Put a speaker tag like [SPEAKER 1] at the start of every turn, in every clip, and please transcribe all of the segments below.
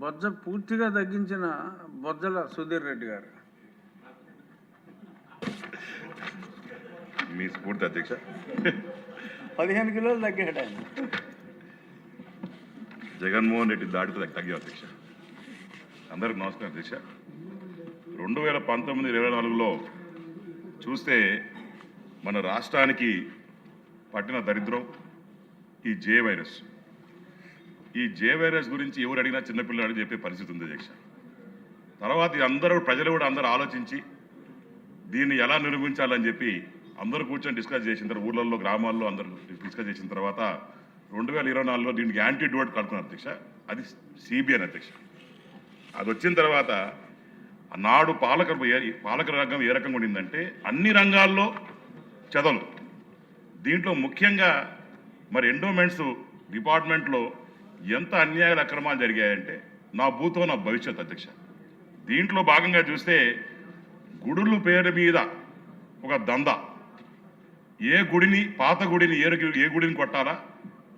[SPEAKER 1] బొజ్జ పూర్తిగా తగ్గించిన బొజ్జల సుధీర్ రెడ్డి గారు.
[SPEAKER 2] మీ స్ఫూర్తి అధ్యక్ష.
[SPEAKER 1] 15 కిలోలు తగ్గాడు ఆయన.
[SPEAKER 2] జగన్మోహన్ రెడ్డి దాడితో తగ్గాం అధ్యక్ష. అందరికి నమస్కారం అధ్యక్ష. 2019-24లో చూస్తే మన రాష్ట్రానికి పట్టిన దరిద్రం ఈ జే వైరస్. ఈ జే వైరస్ గురించి ఎవరు అడిగినా చిన్నపిల్లలు అడిగి చెప్పే పరిస్థితి ఉంది అధ్యక్ష. తర్వాత ప్రజలు కూడా అందరూ ఆలోచించి దీన్ని ఎలా నిర్మించాలని చెప్పి అందరూ కూర్చొని డిస్కస్ చేసిన తర్వాత ఊళ్ళల్లో గ్రామాల్లో అందరూ డిస్కస్ చేసిన తర్వాత 2024లో దీనికి యాంటీడోట్ కడుతున్నారు అధ్యక్ష. అది సిబిఎన్ అధ్యక్ష. అది వచ్చిన తర్వాత నాడు పాలక రంగం ఏ రకంగా ఉండిందంటే అన్ని రంగాల్లో చదవలు. దీంట్లో ముఖ్యంగా మరి ఎండోమెంట్స్ డిపార్ట్మెంట్లో ఎంత అన్యాయాలు అక్రమాలు జరిగాయంటే నా భూతో నా భవిష్యత్ అధ్యక్ష. దీంట్లో భాగంగా చూస్తే గుడుల పేరు మీద ఒక దందా, ఏ గుడిని పాత గుడిని ఏ గుడిని కొట్టాలా,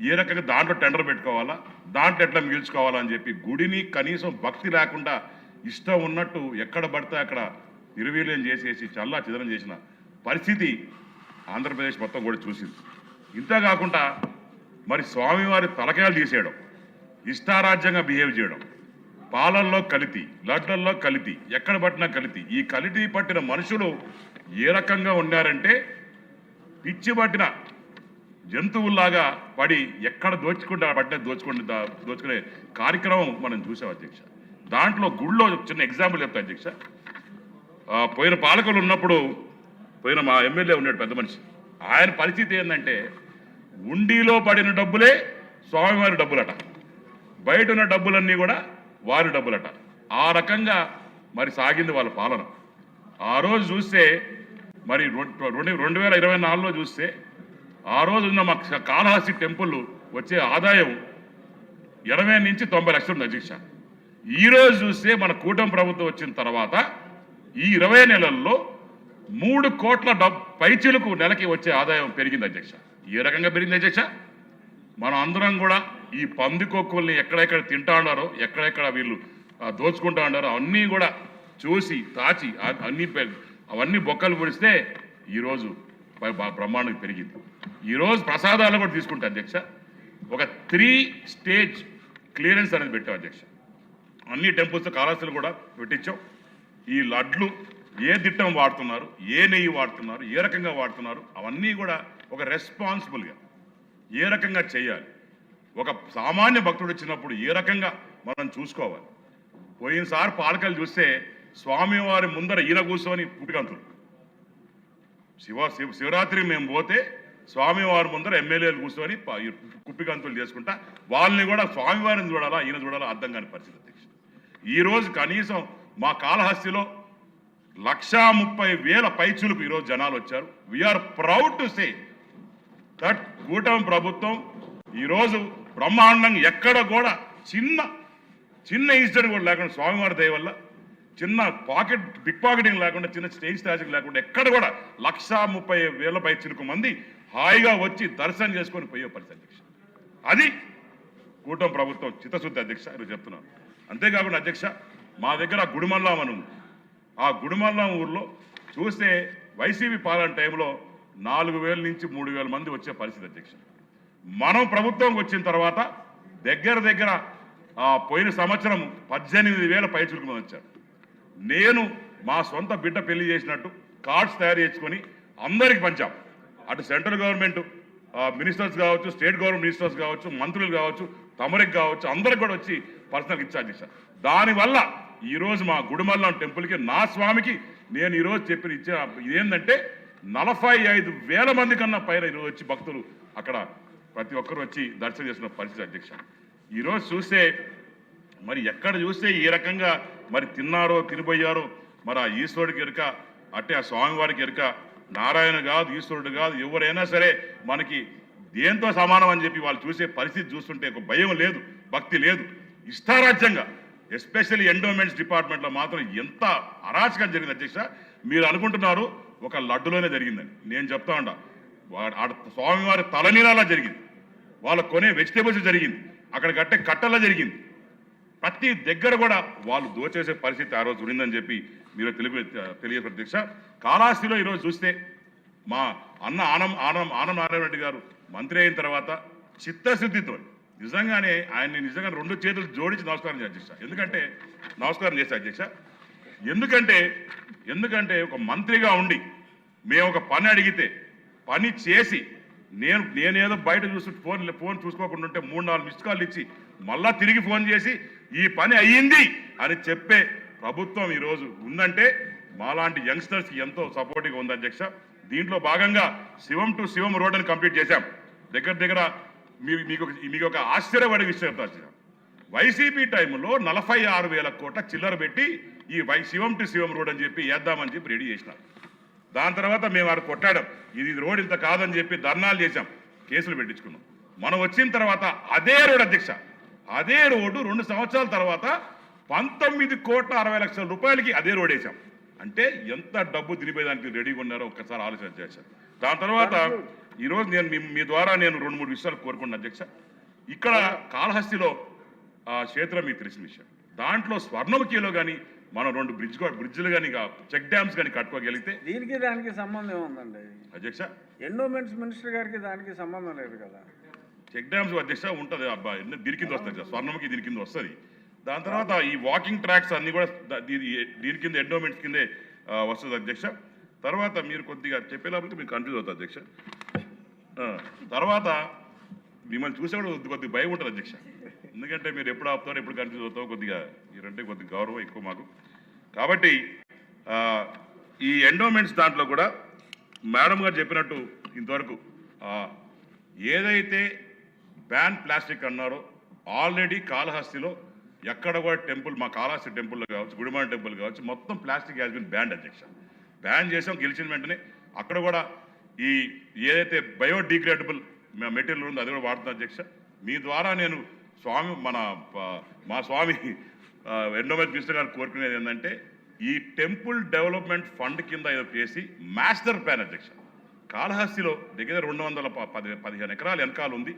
[SPEAKER 2] ఏ రకంగా దాంట్లో టెండర్ పెట్టుకోవాలా, దాంట్లో ఎట్లా మిగిల్చుకోవాలా అని చెప్పి గుడిని కనీసం భక్తి లేకుండా ఇష్టం ఉన్నట్టు ఎక్కడ పడితే అక్కడ నిర్వీర్యం చేసేసి చల్లా చిదరం చేసిన పరిస్థితి ఆంధ్రప్రదేశ్ మొత్తం కూడా చూసింది. ఇంత కాకుండా మరి స్వామివారి తలకాయలు తీసేయడం, ఇష్టారాజ్యంగా బిహేవ్ చేయడం, పాలల్లో కలితి, లడ్లల్లో కలితి, ఎక్కడ పట్టినా కలితి. ఈ కలితి పట్టిన మనుషులు ఏ రకంగా ఉన్నారంటే పిచ్చి పట్టిన జంతువుల్లాగా పడి ఎక్కడ పట్టిన దోచుకునే కార్యక్రమం మనం చూసాం అధ్యక్ష. దాంట్లో గుళ్ళో చిన్న ఎగ్జాంపుల్ చెప్తా అధ్యక్ష. పోయిన పాలకులు ఉన్నప్పుడు పోయిన మా ఎమ్మెల్యే ఉన్నాడు పెద్ద మనిషి. ఆయన పరిస్థితి ఏంటంటే ఉండిలో పడిన డబ్బులే స్వామివారి డబ్బులట, బయట ఉన్న డబ్బులన్నీ కూడా వారి డబ్బులట. ఆ రకంగా మరి సాగింది వాళ్ళ పాలన. ఆ రోజు చూస్తే మరి 2024లో చూస్తే ఆ రోజు ఉన్న మా కాళహస్తి టెంపుల్ వచ్చే ఆదాయం 80 నుంచి 90 లక్షలు ఉంది అధ్యక్ష. ఈరోజు చూస్తే మన కూటమి ప్రభుత్వం వచ్చిన తర్వాత ఈ 20 నెలల్లో 3 కోట్ల పైచిలకు నెలకి వచ్చే ఆదాయం పెరిగింది అధ్యక్ష. ఏ రకంగా పెరిగింది అధ్యక్ష? మనం అందరం కూడా ఈ పందికొక్కుల్ని ఎక్కడెక్కడ తింటా ఉన్నారో, ఎక్కడెక్కడ వీళ్ళు దోచుకుంటా ఉన్నారో అన్నీ కూడా చూసి తాచి అవన్నీ బొక్కలు పొడిస్తే ఈరోజు బ్రహ్మాండంగా పెరిగింది. ఈరోజు ప్రసాదాలు కూడా తీసుకుంటా అధ్యక్ష. ఒక 3 స్టేజ్ క్లియరెన్స్ అనేది పెట్టాం అధ్యక్ష. అన్ని టెంపుల్స్ కాళహస్తిలో కూడా పెట్టించాం. ఈ లడ్లు ఏ దిట్టం వాడుతున్నారు, ఏ నెయ్యి వాడుతున్నారు, ఏ రకంగా వాడుతున్నారు, అవన్నీ కూడా ఒక రెస్పాన్సిబుల్గా ఏ రకంగా చేయాలి, ఒక సామాన్య భక్తుడు వచ్చినప్పుడు ఏ రకంగా మనం చూసుకోవాలి. పోయినసారి పాలకలు చూస్తే స్వామివారి ముందర ఈయన కూర్చొని కుప్పికంతులు, శివరాత్రి మేము పోతే స్వామివారి ముందర ఎమ్మెల్యేలు కూర్చొని కుప్పికంతులు చేసుకుంటా వాళ్ళని కూడా స్వామివారిని చూడాలా ఈయన చూడాలా అర్థం కాని పరిస్థితి అధ్యక్ష. ఈరోజు కనీసం మా కాళహస్తిలో 130,000 పైచులకు ఈరోజు జనాలు వచ్చారు. We are proud to say that కూటమి ప్రభుత్వం ఈరోజు బ్రహ్మాండంగా ఎక్కడ కూడా చిన్న ఇన్సిడెంట్ కూడా లేకుండా స్వామివారి దయ వల్ల చిన్న బిగ్ పాకెటింగ్ లేకుండా చిన్న స్టేజ్ స్టాజింగ్ లేకుండా ఎక్కడ కూడా 130,000 పైచిలకు మంది హాయిగా వచ్చి దర్శనం చేసుకొని పోయే పరిస్థితి అధ్యక్ష. అది కూటమి ప్రభుత్వం చిత్తశుద్ధి అధ్యక్ష ఈరోజు చెప్తున్నాను. అంతేకాకుండా అధ్యక్ష మా దగ్గర గుడిమల్లాం అని ఉంది. ఆ గుడిమల్లాం ఊర్లో చూస్తే వైసీపీ పాలన టైంలో 4,000 నుంచి 3,000 మంది వచ్చే పరిస్థితి అధ్యక్ష. మనం ప్రభుత్వంకి వచ్చిన తర్వాత దగ్గర పోయిన సంవత్సరం 18,000 పైచులకు మంది వచ్చారు. నేను మా సొంత బిడ్డ పెళ్లి చేసినట్టు కార్డ్స్ తయారు చేసుకొని అందరికి పంచాం. అటు సెంట్రల్ గవర్నమెంట్ మినిస్టర్స్ కావచ్చు, స్టేట్ గవర్నమెంట్ మినిస్టర్స్ కావచ్చు, మంత్రులు కావచ్చు, తమరికి కావచ్చు, అందరికి కూడా వచ్చి పర్సనల్ ఇచ్చా అధ్యక్ష. దానివల్ల ఈరోజు మా గుడిమల్లం టెంపుల్కి నా స్వామికి నేను ఈరోజు ఇచ్చే ఇదేంటంటే 45,000 మంది కన్నా పైన ఈరోజు వచ్చి భక్తులు అక్కడ ప్రతి ఒక్కరు వచ్చి దర్శనం చేసిన పరిస్థితి అధ్యక్ష. ఈరోజు చూస్తే మరి ఎక్కడ చూస్తే ఏ రకంగా మరి తిన్నారో తినిపోయారో మరి ఆ ఈశ్వరుడికి ఎరుక, అట్టే ఆ స్వామివారికి ఎరుక. నారాయణ కాదు, ఈశ్వరుడు కాదు, ఎవరైనా సరే మనకి దేంతో సమానం అని చెప్పి వాళ్ళు చూసే పరిస్థితి చూస్తుంటే ఒక భయం లేదు, భక్తి లేదు. ఇష్టారాజ్యంగా ఎస్పెషల్లీ ఎండోమెంట్స్ డిపార్ట్మెంట్లో మాత్రం ఎంత అరాచకం జరిగింది అధ్యక్ష. మీరు అనుకుంటున్నారు ఒక లడ్డులోనే జరిగిందని. నేను చెప్తా ఉంటా, స్వామివారి తలనీలాలా జరిగింది, వాళ్ళ కొనే వెజిటేబుల్స్ జరిగింది, అక్కడ కట్టే కట్టలా జరిగింది. ప్రతి దగ్గర కూడా వాళ్ళు దోచేసే పరిస్థితి ఆ రోజు ఉండిందని చెప్పి మీరు తెలియదు అధ్యక్ష. కాళహస్తిలో ఈరోజు చూస్తే మా అన్న ఆనం నారాయణ రెడ్డి గారు మంత్రి అయిన తర్వాత చిత్తశుద్ధితో నిజంగానే ఆయన్ని నిజంగా 2 చేతులు జోడించి నమస్కారం చేయాలి అధ్యక్ష. నమస్కారం చేస్తా అధ్యక్ష. ఎందుకంటే ఒక మంత్రిగా ఉండి మేము ఒక పని అడిగితే పని చేసి నేనేదో బయట చూసి ఫోన్ చూసుకోకుండా ఉంటే 3-4 మిస్డ్ కాల్ ఇచ్చి మళ్ళా తిరిగి ఫోన్ చేసి ఈ పని అయ్యింది అని చెప్పే ప్రభుత్వం ఈరోజు ఉందంటే మాలాంటి యంగ్స్టర్స్కి ఎంతో సపోర్టివ్గా ఉంది అధ్యక్ష. దీంట్లో భాగంగా శివం టు శివం రోడ్ అని కంప్లీట్ చేశాం. దగ్గర మీకు ఒక ఆశ్చర్యపడే విషయం చెప్తా. వైసీపీ టైంలో 46,000 కోట్ల చిల్లర పెట్టి ఈ శివం టు శివం రోడ్ అని చెప్పి వేద్దామని చెప్పి రెడీ చేసినారు. దాని తర్వాత మేము వాడు కొట్టాడం ఇది రోడ్ ఇంత కాదని చెప్పి ధర్నాలు చేశాం, కేసులు పెట్టించుకున్నాం. మనం వచ్చిన తర్వాత అదే రోడ్ అధ్యక్ష, అదే రోడ్డు 2 సంవత్సరాల తర్వాత 19,60,00,000 రూపాయలకి అదే రోడ్ వేసాం. అంటే ఎంత డబ్బు తినిపోయేదానికి రెడీగా ఉన్నారో ఒక్కసారి ఆలోచన చేశారు. దాని తర్వాత ఈరోజు నేను మీ ద్వారా 2-3 విషయాలు కోరుకున్నాను అధ్యక్ష. ఇక్కడ కాళహస్తిలో క్షేత్రం మీకు తెలిసిన విషయం. దాంట్లో స్వర్ణముఖిలో కానీ మనం 2 బ్రిడ్జ్లు కానీ చెక్ డ్యామ్స్ కానీ కట్టుకోగలిగితే
[SPEAKER 1] దానికి సంబంధం ఏముందండి
[SPEAKER 2] అధ్యక్ష?
[SPEAKER 1] ఎండోమెంట్స్ మినిస్టర్ గారికి దానికి సంబంధం లేదు కదా.
[SPEAKER 2] చెక్ డ్యామ్స్ అధ్యక్ష ఉంటుంది అబ్బా, దీని కింద వస్తుంది స్వర్ణముఖి, దీని కింద వస్తుంది. దాని తర్వాత ఈ వాకింగ్ ట్రాక్స్ అన్ని కూడా దీని కింద ఎండోమెంట్స్ కిందే వస్తుంది అధ్యక్ష. తర్వాత మీరు కొద్దిగా చెప్పేలాగా మీరు కన్ఫ్యూజ్ అవుతుంది అధ్యక్ష. తర్వాత మిమ్మల్ని చూసే కూడా కొద్దిగా భయం ఉంటుంది అధ్యక్ష. ఎందుకంటే మీరు ఎప్పుడు ఆపుతారో ఎప్పుడు కన్ఫ్యూజ్ అవుతారో కొద్దిగా మీరంటే కొద్దిగా గౌరవం ఎక్కువ మాకు. కాబట్టి ఈ ఎండోమెంట్స్ దాంట్లో కూడా మేడం గారు చెప్పినట్టు ఇంతవరకు ఏదైతే బ్యాన్ ప్లాస్టిక్ అన్నారో ఆల్రెడీ కాళహస్తిలో ఎక్కడ కూడా టెంపుల్, మా కాళహస్తి టెంపుల్లో కావచ్చు, గుడిమాన టెంపుల్ కావచ్చు, మొత్తం ప్లాస్టిక్ హ్యాస్ బిన్ బ్యాన్ అధ్యక్ష. బ్యాన్ చేసాం, గెలిచిన వెంటనే అక్కడ కూడా ఈ ఏదైతే బయోడిగ్రేడబుల్ మెటీరియల్ ఉందో అది కూడా వాడుతున్నా అధ్యక్ష. మీ ద్వారా నేను మా స్వామి ఎండోమెంట్ మినిస్టర్ గారు కోరుకునేది ఏంటంటే ఈ టెంపుల్ డెవలప్మెంట్ ఫండ్ కింద ఏదో చేసి మాస్టర్ ప్లాన్ అధ్యక్ష. కాళహస్తిలో దగ్గర 215 ఎకరాల వెనకాల ఉంది.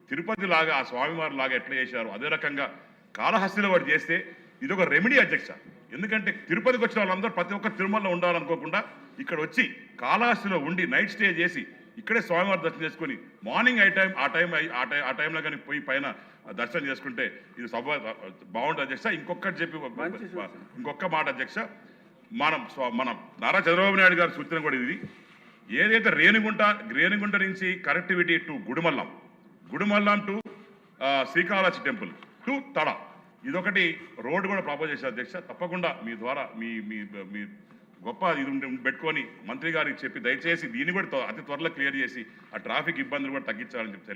[SPEAKER 2] తిరుపతి లాగా ఆ స్వామివారి లాగా ఎట్లా చేశారు అదే రకంగా కాళహస్తిలో వాడు చేస్తే ఇది ఒక రెమెడీ అధ్యక్ష. ఎందుకంటే తిరుపతికి వచ్చిన వాళ్ళందరూ ప్రతి ఒక్క తిరుమలలో ఉండాలనుకోకుండా ఇక్కడ వచ్చి కాళహస్తిలో ఉండి నైట్ స్టే చేసి ఇక్కడే స్వామివారి దర్శనం చేసుకుని మార్నింగ్ ఆ టైంలో కానీ పోయి పైన దర్శనం చేసుకుంటే ఇది బాగుంటుంది అధ్యక్ష. ఇంకొక మాట అధ్యక్ష, మన నారా చంద్రబాబు నాయుడు గారి సూచన కూడా ఇది. ఏదైతే రేణిగుంట నుంచి connectivity to Gudimallam to Srikalahasti temple to Tada ఇదొకటి రోడ్డు కూడా ప్రపోజ్ చేశారు అధ్యక్ష. తప్పకుండా మీ ద్వారా మీ గొప్ప ఇది పెట్టుకొని మంత్రి గారికి చెప్పి దయచేసి దీన్ని కూడా అతి త్వరలో క్లియర్ చేసి ఆ ట్రాఫిక్ ఇబ్బందులు కూడా తగ్గించాలని చెప్పి